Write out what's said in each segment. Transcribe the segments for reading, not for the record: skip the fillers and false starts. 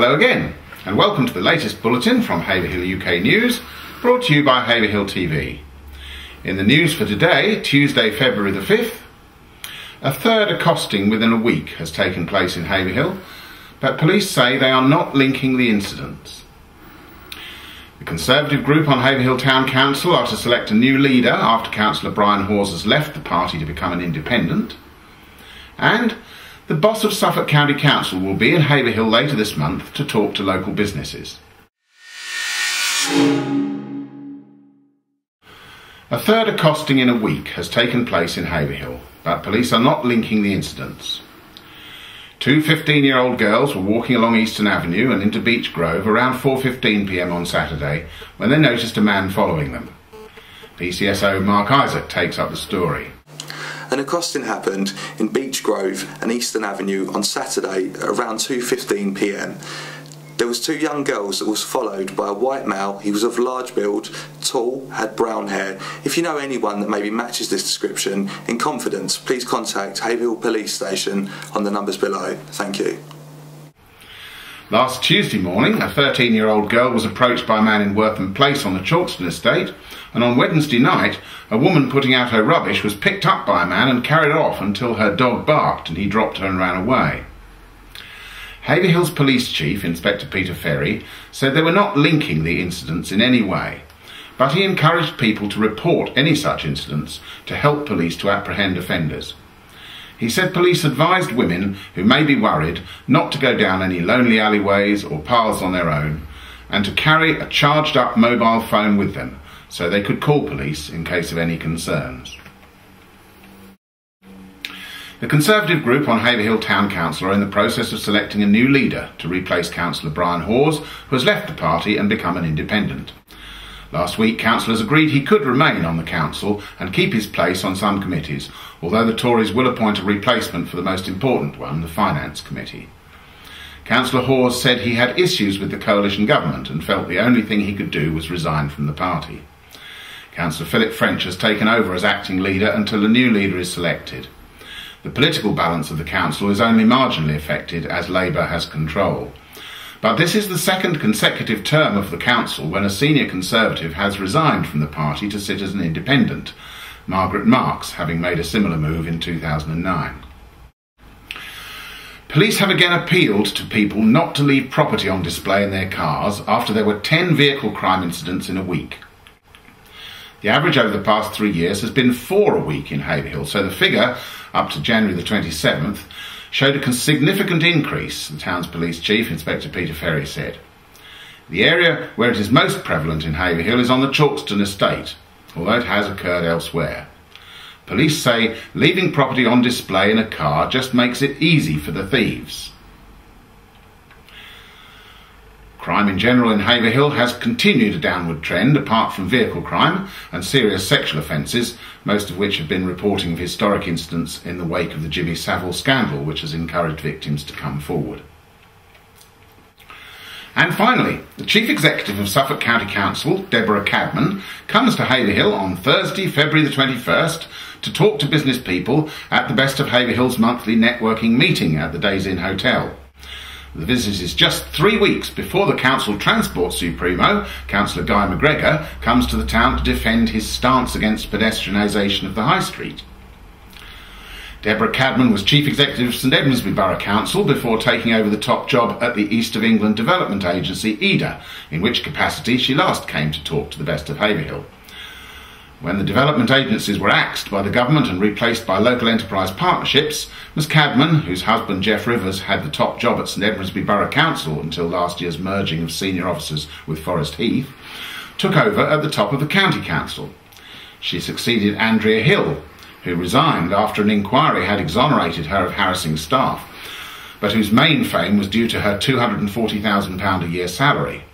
Hello again, and welcome to the latest bulletin from Haverhill UK News, brought to you by Haverhill TV. In the news for today, Tuesday, February the 5th, a third accosting within a week has taken place in Haverhill, but police say they are not linking the incidents. The Conservative group on Haverhill Town Council are to select a new leader after Cllr Bryan Hawes has left the party to become an independent. And the boss of Suffolk County Council will be in Haverhill later this month to talk to local businesses. A third accosting in a week has taken place in Haverhill, but police are not linking the incidents. Two 15-year-old girls were walking along Eastern Avenue and into Beech Grove around 4:15 p.m. on Saturday when they noticed a man following them. PCSO Mark Isaac takes up the story. An accosting happened in Beech Grove and Eastern Avenue on Saturday at around 2:15 p.m. There was two young girls that was followed by a white male. He was of large build, tall, had brown hair. If you know anyone that maybe matches this description, in confidence, please contact Haverhill Police Station on the numbers below. Thank you. Last Tuesday morning, a 13-year-old girl was approached by a man in Wortham Place on the Chalkston estate, and on Wednesday night, a woman putting out her rubbish was picked up by a man and carried off until her dog barked and he dropped her and ran away. Haverhill's police chief, Inspector Peter Ferry, said they were not linking the incidents in any way, but he encouraged people to report any such incidents to help police to apprehend offenders. He said police advised women who may be worried not to go down any lonely alleyways or paths on their own, and to carry a charged-up mobile phone with them so they could call police in case of any concerns. The Conservative group on Haverhill Town Council are in the process of selecting a new leader to replace Cllr Bryan Hawes, who has left the party and become an independent. Last week, councillors agreed he could remain on the council and keep his place on some committees, although the Tories will appoint a replacement for the most important one, the Finance Committee. Councillor Hawes said he had issues with the coalition government and felt the only thing he could do was resign from the party. Councillor Philip French has taken over as acting leader until a new leader is selected. The political balance of the council is only marginally affected as Labour has control. But this is the second consecutive term of the council when a senior Conservative has resigned from the party to sit as an independent, Margaret Marks having made a similar move in 2009. Police have again appealed to people not to leave property on display in their cars after there were 10 vehicle crime incidents in a week. The average over the past 3 years has been 4 a week in Haverhill, so the figure, up to January the 27th, showed a significant increase, the town's police chief, Inspector Peter Ferry, said. The area where it is most prevalent in Haverhill is on the Chalkston estate, although it has occurred elsewhere. Police say leaving property on display in a car just makes it easy for the thieves. Crime in general in Haverhill has continued a downward trend apart from vehicle crime and serious sexual offences, most of which have been reporting of historic incidents in the wake of the Jimmy Savile scandal, which has encouraged victims to come forward. And finally, the Chief Executive of Suffolk County Council, Deborah Cadman, comes to Haverhill on Thursday, February the 21st to talk to business people at the Best of Haverhill's monthly networking meeting at the Days Inn Hotel. The visit is just 3 weeks before the Council Transport Supremo, Councillor Guy McGregor, comes to the town to defend his stance against pedestrianisation of the High Street. Deborah Cadman was Chief Executive of St Edmundsbury Borough Council before taking over the top job at the East of England Development Agency, EDA, in which capacity she last came to talk to the Best of Haverhill. When the development agencies were axed by the government and replaced by local enterprise partnerships, Ms Cadman, whose husband Jeff Rivers had the top job at St Edmundsbury Borough Council until last year's merging of senior officers with Forest Heath, took over at the top of the County Council. She succeeded Andrea Hill, who resigned after an inquiry had exonerated her of harassing staff, but whose main fame was due to her £240,000 a year salary.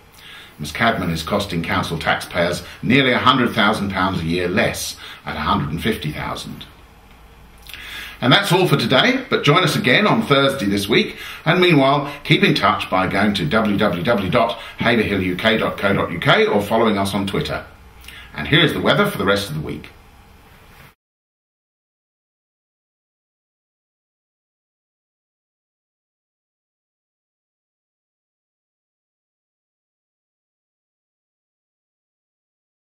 Ms Cadman is costing council taxpayers nearly £100,000 a year less at £150,000. And that's all for today, but join us again on Thursday this week, and meanwhile keep in touch by going to www.haverhilluk.co.uk or following us on Twitter. And here is the weather for the rest of the week.